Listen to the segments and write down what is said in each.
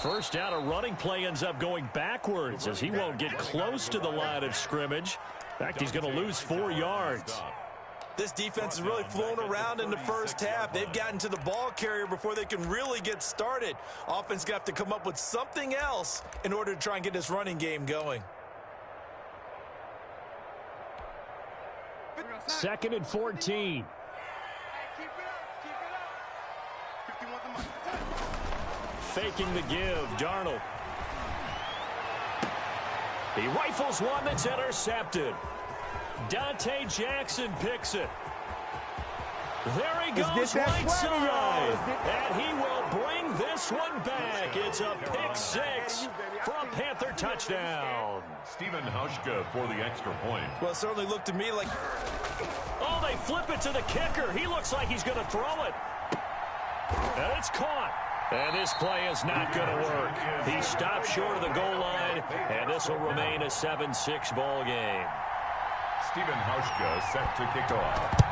First down, a running play ends up going backwards as he won't get close to the line of scrimmage. In fact, he's going to lose 4 yards. This defense is really flown around in the first half. They've gotten to the ball carrier before they can really get started. Offense got to come up with something else in order to try and get this running game going. 2nd and 14. Faking the give, Darnold. He rifles one that's intercepted. Dante Jackson picks it. There he goes right side. And he will bring this one back. It's a pick 6 for a Panther touchdown. Stephen Hauschka for the extra point. Well, it certainly looked to me like... Oh, they flip it to the kicker. He looks like he's going to throw it. And it's caught. And this play is not going to work. He stopped short of the goal line, and this will remain a 7-6 ball game. Stephen Hauschka set to kick off.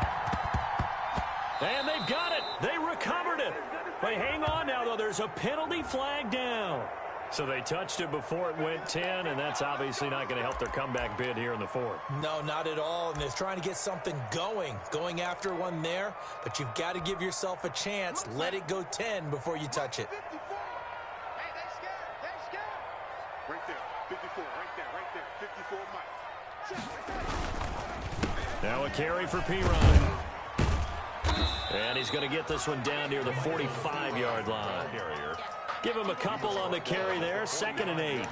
And they've got it. They recovered it. But hang on now, though. There's a penalty flag down. So they touched it before it went 10, and that's obviously not going to help their comeback bid here in the 4th. No, not at all. And they're trying to get something going after one there. But you've got to give yourself a chance. Let it go 10 before you touch it. Right there, 54, right there, 54, Mike. Now a carry for P-Ryan. And he's going to get this one down near the 45-yard line. Give him a couple on the carry there. 2nd and 8.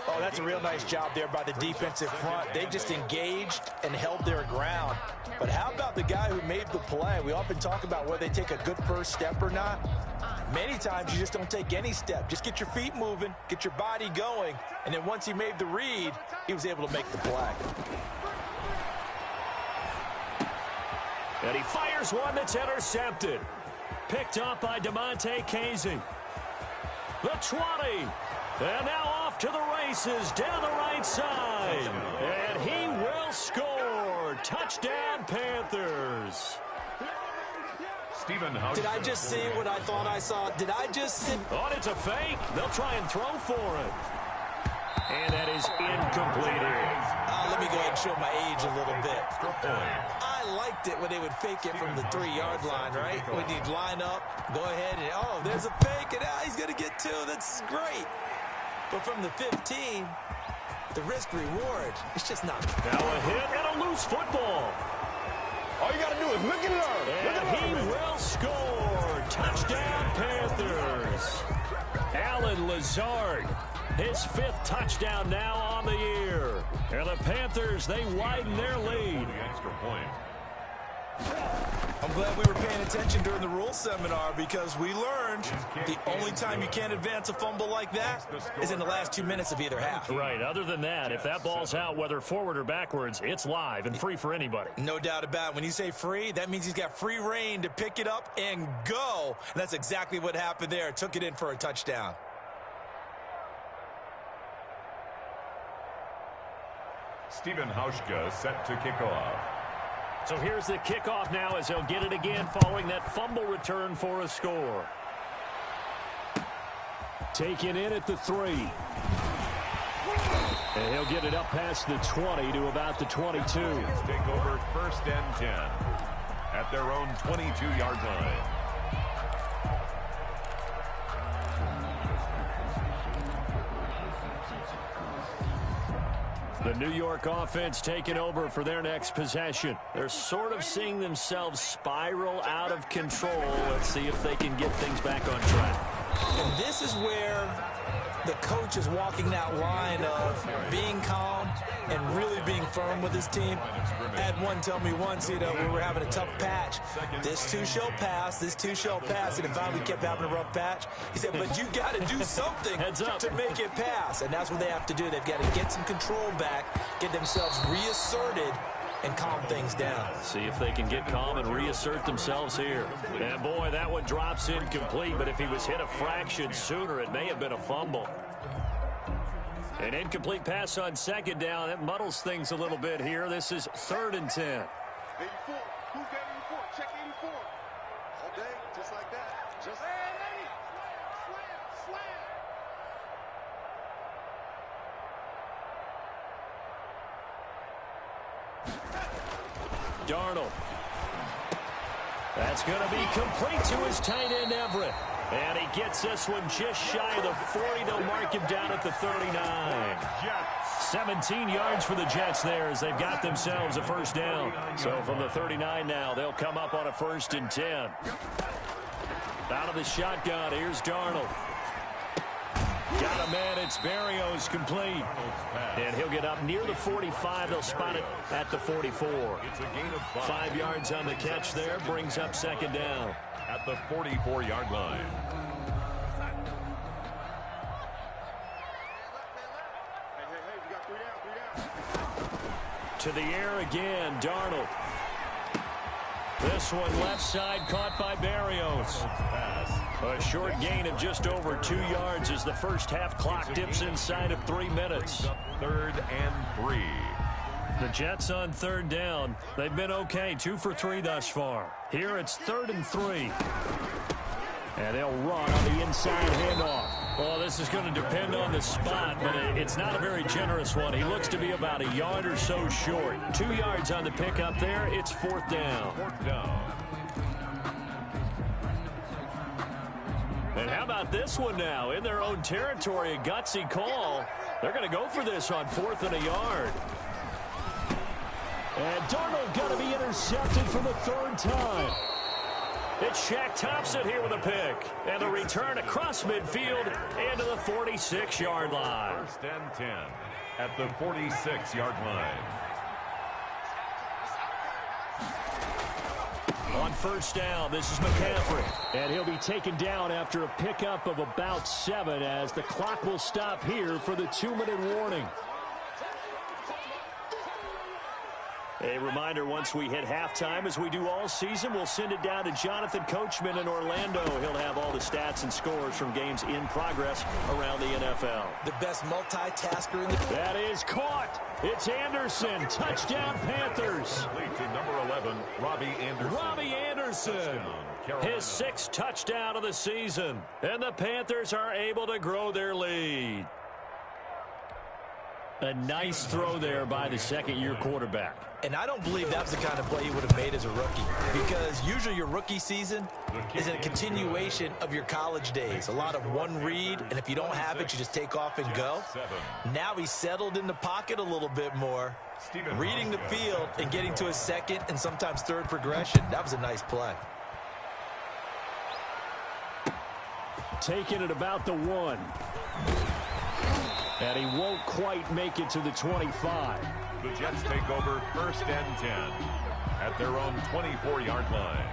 Oh, that's a real nice job there by the defensive front. They just engaged and held their ground. But how about the guy who made the play? We often talk about whether they take a good first step or not. Many times you just don't take any step. Just get your feet moving, get your body going, and then once he made the read, he was able to make the play. And he fires one that's intercepted. Picked up by DeMonte Casey. The 20. And now off to the races down the right side. And he will score. Touchdown, Panthers. Stephen Hauschka. Did I just see what I thought I saw? Did I just see? Oh, it's a fake. They'll try and throw for it. And that is incomplete here. Let me go ahead and show my age a little bit. I liked it when they would fake it from the 3-yard line, right? When you'd line up, go ahead and, oh, there's a fake, and he's going to get 2. That's great. But from the 15, the risk-reward, it's just not. Now a hit and a loose football. All you got to do is look and learn. And he will score. Touchdown, Panthers. Alan Lazard. His 5th touchdown now on the year. And the Panthers, they widen their lead. The extra point. I'm glad we were paying attention during the rule seminar because we learned the only time you can't advance a fumble like that is in the last 2 minutes of either half. Right. Other than that, if that ball's out, whether forward or backwards, it's live and free for anybody. No doubt about it. When you say free, that means he's got free reign to pick it up and go. And that's exactly what happened there. Took it in for a touchdown. Stephen Hauschka set to kick off. So here's the kickoff now as he'll get it again following that fumble return for a score. Taken in at the 3. And he'll get it up past the 20 to about the 22. Take over 1st and 10 at their own 22-yard line. The New York offense taking over for their next possession. They're sort of seeing themselves spiral out of control. Let's see if they can get things back on track. And this is where the coach is walking that line of being calm and really being firm with his team. I had one tell me once, when we were having a tough patch, this too shall pass, this too shall pass, and if finally we kept having a rough patch, he said, but you got to do something to make it pass, and that's what they have to do. They've got to get some control back, get themselves reasserted, and calm things down. See if they can get calm and reassert themselves here. And boy, that one drops incomplete, but if he was hit a fraction sooner, it may have been a fumble. An incomplete pass on 2nd down. That muddles things a little bit here. This is 3rd and 10. 84. Who's got 84? Check 84. All day, just like that. Just slam. Darnold. That's going to be complete to his tight end, Everett. And he gets this one just shy of the 40. They'll mark him down at the 39. 17 yards for the Jets there as they've got themselves a first down. So from the 39 now, they'll come up on a 1st and 10. Out of the shotgun, here's Darnold. Got a man, it's Berrios complete. And he'll get up near the 45. They'll spot it at the 44. 5 yards on the catch there, brings up 2nd down. At the 44-yard line. Hey, we got 3 down. To the air again, Darnold. This one left side caught by Berrios. A short gain of just over 2 yards as the first half clock dips inside of 3 minutes. 3rd and 3. The Jets on 3rd down. They've been okay, 2 for 3 thus far. Here it's 3rd and 3. And they'll run on the inside handoff. Well, this is going to depend on the spot, but it's not a very generous one. He looks to be about a yard or so short. 2 yards on the pickup there. It's 4th down. 4th down. And how about this one now? In their own territory, a gutsy call. They're going to go for this on 4th and a yard. And Darnold got to be intercepted for the 3rd time. It's Shaq Thompson here with a pick. And the return across midfield into the 46-yard line. 1st and 10 at the 46-yard line. On 1st down, this is McCaffrey. And he'll be taken down after a pickup of about 7 as the clock will stop here for the 2-minute warning. A reminder, once we hit halftime, as we do all season, we'll send it down to Jonathan Coachman in Orlando. He'll have all the stats and scores from games in progress around the NFL. The best multitasker in the... That is caught. It's Anderson. Touchdown, Panthers. Lead to number 11, Robbie Anderson. Robbie Anderson. His 6th touchdown of the season. And the Panthers are able to grow their lead. A nice throw there by the 2nd-year quarterback. And I don't believe that was the kind of play he would have made as a rookie, because usually your rookie season is a continuation of your college days. A lot of one read, and if you don't have it, you just take off and go. Now he's settled in the pocket a little bit more, reading the field and getting to his 2nd and sometimes 3rd progression. That was a nice play. Taking it about the 1. And he won't quite make it to the 25. The Jets take over 1st and 10 at their own 24-yard line.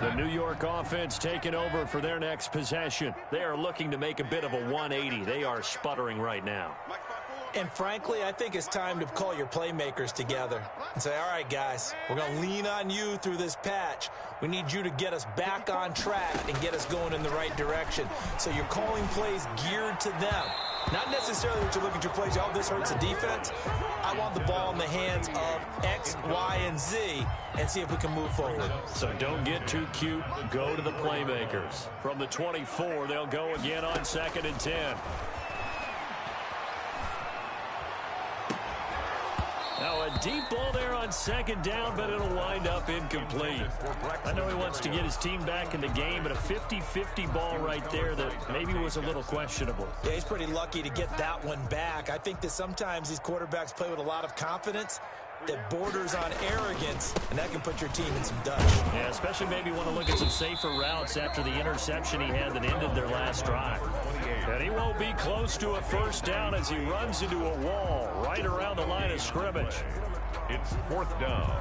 The New York offense taking over for their next possession. They are looking to make a bit of a 180. They are sputtering right now. And frankly, I think it's time to call your playmakers together and say, all right, guys, we're going to lean on you through this patch. We need you to get us back on track and get us going in the right direction. So you're calling plays geared to them. Not necessarily that you look at your plays, oh, this hurts the defense. I want the ball in the hands of X, Y, and Z and see if we can move forward. So don't get too cute. Go to the playmakers. From the 24, they'll go again on 2nd and 10. Now a deep ball there on 2nd down, but it'll wind up incomplete. I know he wants to get his team back in the game, but a 50-50 ball right there that maybe was a little questionable. Yeah, he's pretty lucky to get that one back. I think that sometimes these quarterbacks play with a lot of confidence that borders on arrogance, and that can put your team in some dutch. Yeah, especially maybe want to look at some safer routes after the interception he had that ended their last drive. And he won't be close to a 1st down as he runs into a wall right around the line of scrimmage. It's 4th down.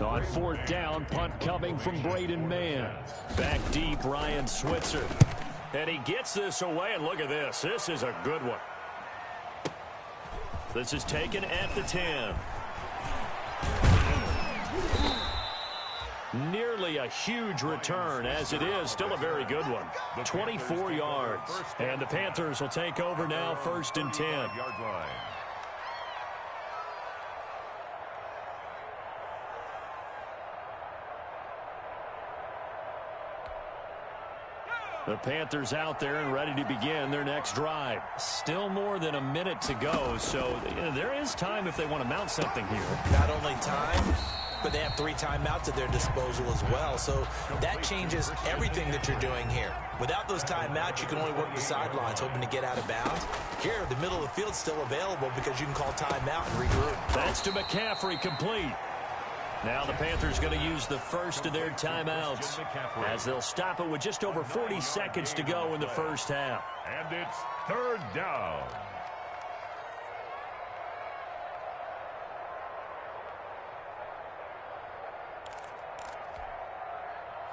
On 4th down, punt coming from Braden Mann. Back deep, Ryan Switzer. And he gets this away, and look at this. This is a good one. This is taken at the 10. Nearly a huge return, as it is still a very good one. 24 yards. And the Panthers will take over now, 1st and 10. The Panthers out there and ready to begin their next drive. Still more than a minute to go, so there is time if they want to mount something here. Not only time, but they have 3 timeouts at their disposal as well, so that changes everything that you're doing here. Without those timeouts, you can only work the sidelines, hoping to get out of bounds. Here, the middle of the field's still available because you can call timeout and regroup. That's to McCaffrey, complete. Now the Panthers going to use the first of their timeouts as they'll stop it with just over 40 seconds to go in the first half. And it's 3rd down.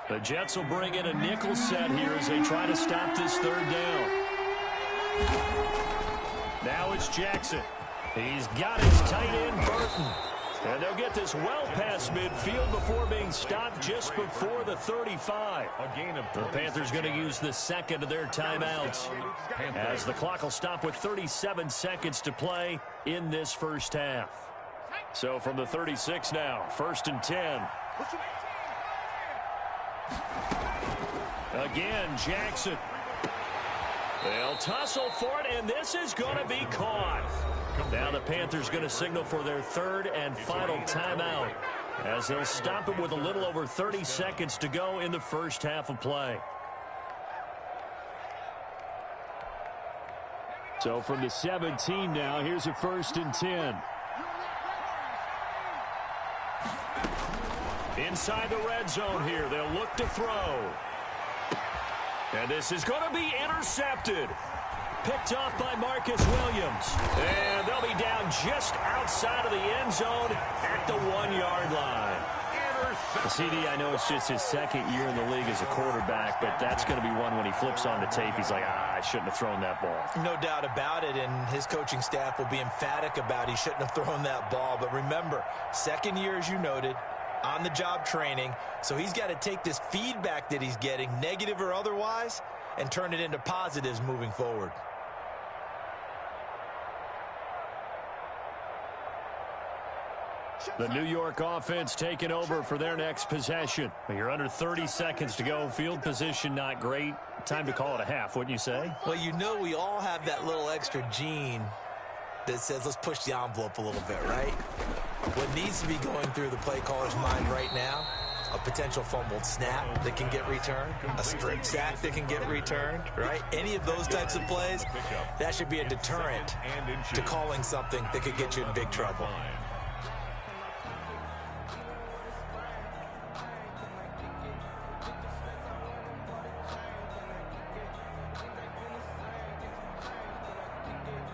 The Jets will bring in a nickel set here as they try to stop this 3rd down. Now it's Jackson. He's got his tight end, Burton. And they'll get this well past midfield before being stopped just before the 35. The Panthers going to use the second of their timeouts as the clock will stop with 37 seconds to play in this first half. So from the 36 now, 1st and 10. Again, Jackson. They'll tussle for it, and this is going to be caught. Now the Panthers going to signal for their 3rd and final timeout as they'll stop it with a little over 30 seconds to go in the first half of play. So from the 17 now, here's a 1st and 10. Inside the red zone here, they'll look to throw. And this is going to be intercepted. Picked off by Marcus Williams. And they'll be down just outside of the end zone at the 1-yard line. CD, I know it's just his 2nd year in the league as a quarterback, but that's going to be one when he flips on the tape, he's like, I shouldn't have thrown that ball. No doubt about it, and his coaching staff will be emphatic about he shouldn't have thrown that ball. But remember, 2nd year, as you noted, on-the-job training, so he's got to take this feedback that he's getting, negative or otherwise, and turn it into positives moving forward. The New York offense taking over for their next possession. You're under 30 seconds to go. Field position not great. Time to call it a half, wouldn't you say? Well, you know we all have that little extra gene that says let's push the envelope a little bit, right? What needs to be going through the play caller's mind right now, a potential fumbled snap that can get returned, a strip sack that can get returned, right? Any of those types of plays, that should be a deterrent to calling something that could get you in big trouble.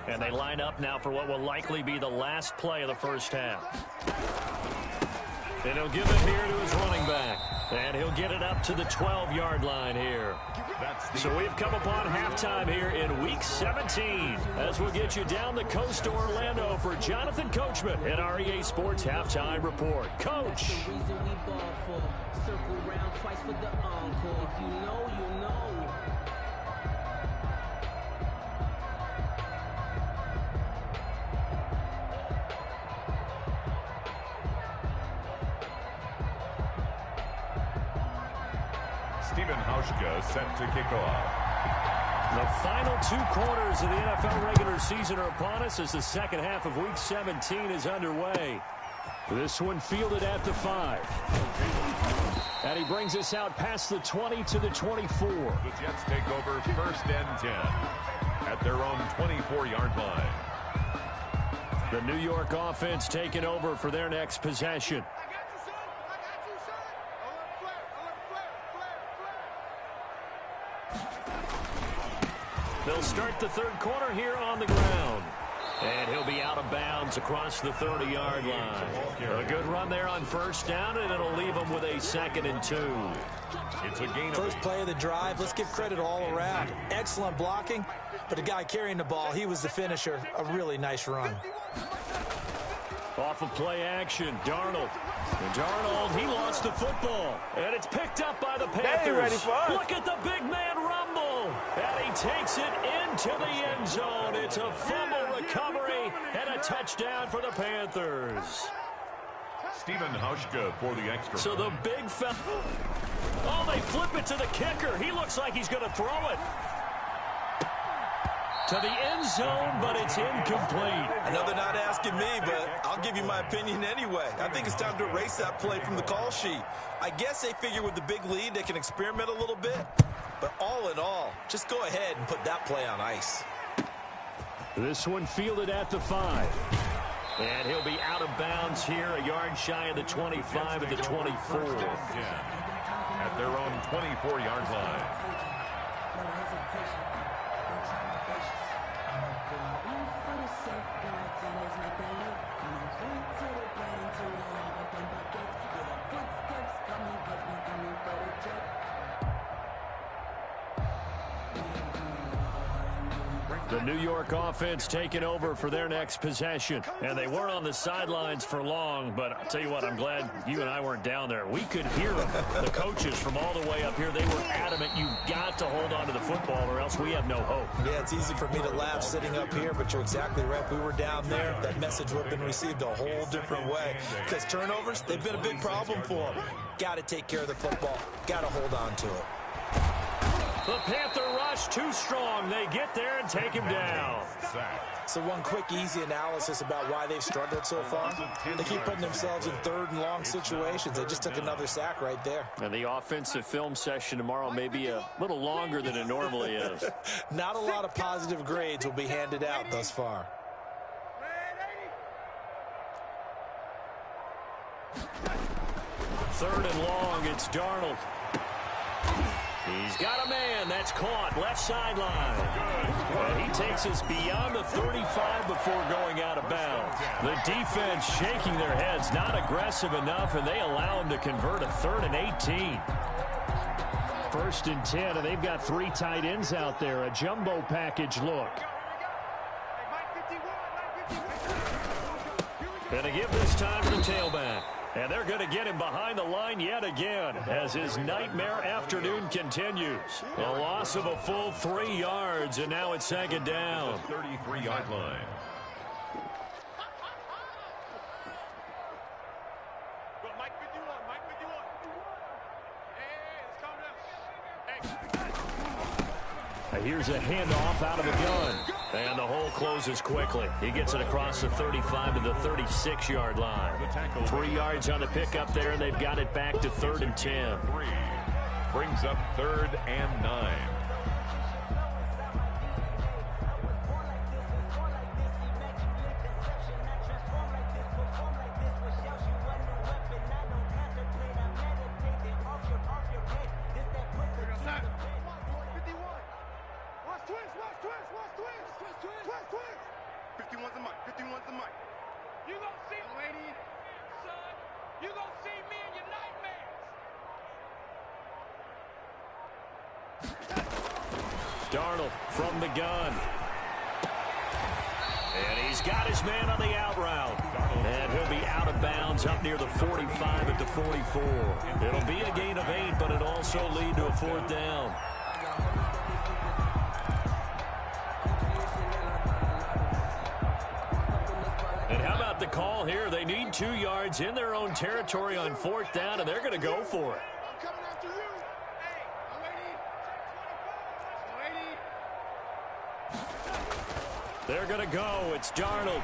And they line up now for what will likely be the last play of the first half. And he'll give it here to his running back. And he'll get it up to the 12-yard line here. So we've come upon halftime here in Week 17 as we'll get you down the coast to Orlando for Jonathan Coachman at our EA Sports Halftime Report. Coach. Set to kick off. The final 2 quarters of the NFL regular season are upon us as the second half of Week 17 is underway. This one fielded at the 5. And he brings us out past the 20 to the 24. The Jets take over 1st and 10 at their own 24-yard line. The New York offense taking over for their next possession. They'll start the 3rd quarter here on the ground. And he'll be out of bounds across the 30-yard line. A good run there on 1st down, and it'll leave them with a 2nd and 2. It's a gain. First play of the drive, let's give credit all around. Excellent blocking, but the guy carrying the ball, he was the finisher. A really nice run. Off of play action, Darnold. And Darnold, he lost the football. And it's picked up by the Panthers. Look at the big man rumble. And he takes it into the end zone. It's a fumble recovery and a touchdown for the Panthers. Stephen Hauschka for the extra. So the big fella. Oh, they flip it to the kicker. He looks like he's going to throw it to the end zone, but it's incomplete. I know they're not asking me, but I'll give you my opinion anyway. I think it's time to erase that play from the call sheet. I guess they figure with the big lead they can experiment a little bit. But all in all, just go ahead and put that play on ice. This one fielded at the 5. And he'll be out of bounds here, a yard shy of the 25 at the 24. At their own 24-yard line. The New York offense taking over for their next possession. And they weren't on the sidelines for long, but I'll tell you what, I'm glad you and I weren't down there. We could hear them, the coaches from all the way up here. They were adamant, you've got to hold on to the football or else we have no hope. Yeah, it's easy for me to laugh sitting up here, but you're exactly right. If we were down there, that message would have been received a whole different way. Because turnovers, they've been a big problem for them. Got to take care of the football. Got to hold on to it. The Panther rush too strong. They get there and take him down. So one quick, easy analysis about why they've struggled so far. They keep putting themselves in third and long situations. They just took another sack right there. And the offensive film session tomorrow may be a little longer than it normally is. Not a lot of positive grades will be handed out thus far. Third and long, it's Darnold. He's got a man. That's caught. Left sideline. And he takes us beyond the 35 before going out of bounds. The defense shaking their heads, not aggressive enough, and they allow him to convert a 3rd and 18. 1st and 10, and they've got 3 tight ends out there. A jumbo package look. Gonna give this time to the tailback. And they're going to get him behind the line yet again as his nightmare afternoon continues. A loss of a full 3 yards, and now it's 2nd down. 33-yard line. Mike 51, Mike 51. Hey, let's calm down. Hey. Here's a handoff out of the gun. And the hole closes quickly. He gets it across the 35 to the 36-yard line. 3 yards on the pickup there, and they've got it back to 3rd and 10. Brings up 3rd and 9. Darnold from the gun. And he's got his man on the out route. And he'll be out of bounds up near the 45 at the 44. It'll be a gain of 8, but it'll also lead to a 4th down. And how about the call here? They need 2 yards in their own territory on 4th down, and they're going to go for it. They're going to go. It's Darnold.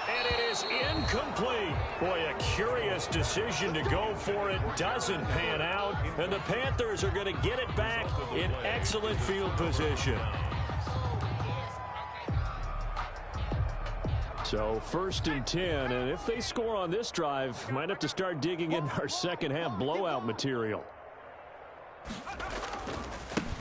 And it is incomplete. Boy, a curious decision to go for it. Doesn't pan out. And the Panthers are going to get it back in excellent field position. So 1st and 10. And if they score on this drive, might have to start digging in our second half blowout material.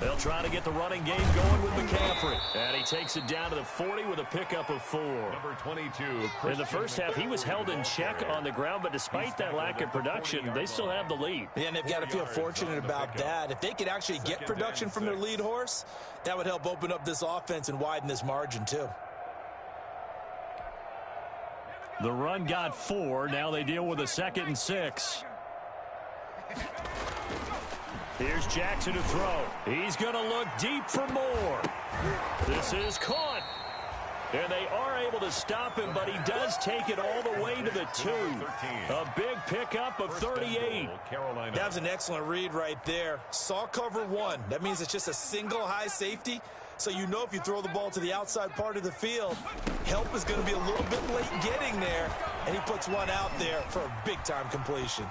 They'll try to get the running game going with McCaffrey. And he takes it down to the 40 with a pickup of 4. Number 22. In the first half, he was held in check on the ground, but despite that lack of production, they still have the lead. Yeah, and they've got to feel fortunate about that. If they could actually get production from their lead horse, that would help open up this offense and widen this margin, too. The run got 4. Now they deal with a 2nd and 6. Here's Jackson to throw. He's going to look deep for more. This is caught. And they are able to stop him, but he does take it all the way to the 2. A big pickup of 38. That was an excellent read right there. Saw cover 1. That means it's just a single high safety. So you know if you throw the ball to the outside part of the field, help is going to be a little bit late getting there. And he puts one out there for a big-time completion.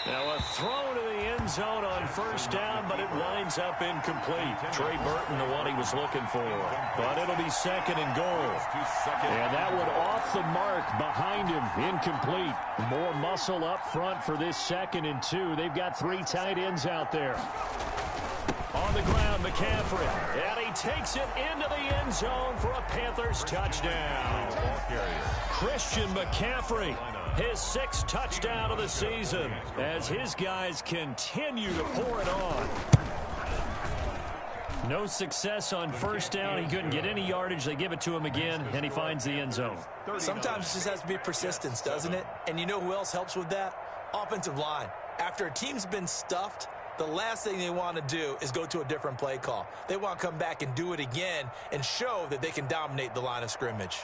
Now a throw to the end zone on first down, but it winds up incomplete. Trey Burton, the one he was looking for. But it'll be 2nd and goal. And that one off the mark behind him, incomplete. More muscle up front for this 2nd and 2. They've got 3 tight ends out there. On the ground, McCaffrey. And he takes it into the end zone for a Panthers touchdown. Christian McCaffrey. His 6th touchdown of the season as his guys continue to pour it on. No success on first down. He couldn't get any yardage. They give it to him again, and he finds the end zone. Sometimes it just has to be persistence, doesn't it? And you know who else helps with that? Offensive line. After a team's been stuffed, the last thing they want to do is go to a different play call. They want to come back and do it again and show that they can dominate the line of scrimmage.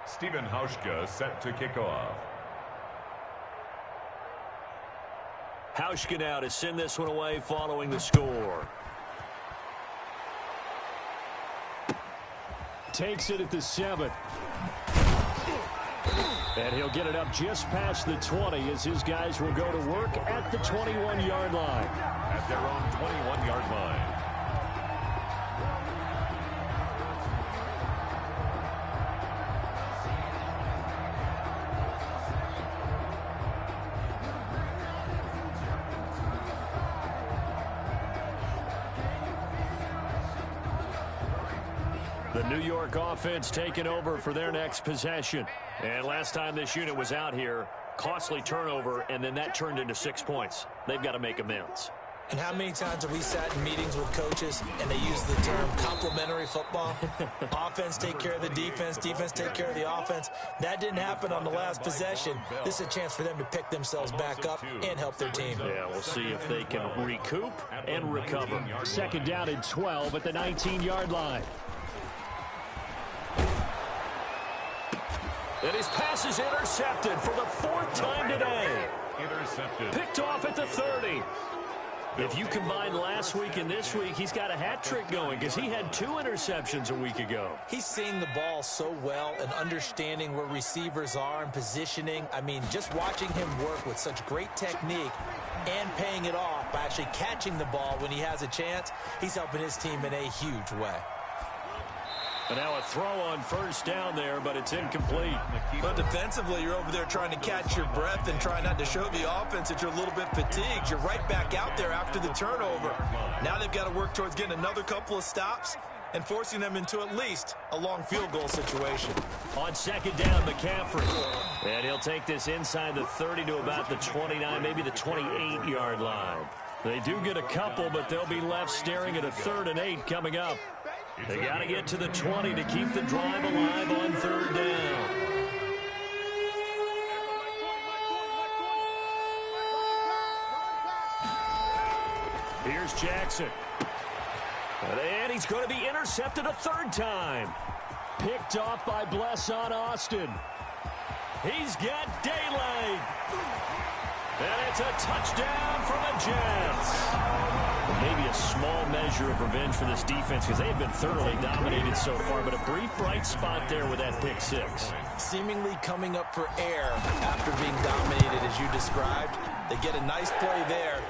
Stephen Hauschka set to kick off. Hauschka now to send this one away following the score. Takes it at the 7. And he'll get it up just past the 20 as his guys will go to work at the 21-yard line. At their own 21-yard line. The New York offense taking over for their next possession. And last time this unit was out here, costly turnover, and then that turned into 6 points. They've got to make amends. And how many times have we sat in meetings with coaches and they use the term complementary football? Offense take care of the defense, defense take care of the offense. That didn't happen on the last possession. This is a chance for them to pick themselves back up and help their team. Yeah, we'll see if they can recoup and recover. 2nd down and 12 at the 19-yard line. And his pass is intercepted for the 4th time today. Intercepted. Picked off at the 30. If you combine last week and this week, he's got a hat trick going because he had 2 interceptions a week ago. He's seeing the ball so well and understanding where receivers are and positioning. I mean, just watching him work with such great technique and paying it off by actually catching the ball when he has a chance, he's helping his team in a huge way. And now a throw on first down there, but it's incomplete. But defensively, you're over there trying to catch your breath and try not to show the offense that you're a little bit fatigued. You're right back out there after the turnover. Now they've got to work towards getting another couple of stops and forcing them into at least a long field goal situation. On 2nd down, McCaffrey. And he'll take this inside the 30 to about the 29, maybe the 28-yard line. They do get a couple, but they'll be left staring at a 3rd and 8 coming up. They got to get to the 20 to keep the drive alive on 3rd down. Here's Jackson. And he's going to be intercepted a 3rd time. Picked off by Blesson Austin. He's got daylight. And it's a touchdown for the Jets. Maybe a small measure of revenge for this defense because they have been thoroughly dominated so far, but a brief bright spot there with that pick 6. Seemingly coming up for air after being dominated as you described. They get a nice play there.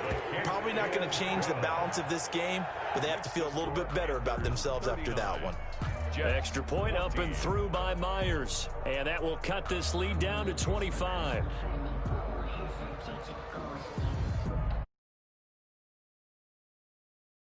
Probably not going to change the balance of this game, but they have to feel a little bit better about themselves after that one. Extra point up and through by Myers. And that will cut this lead down to 25.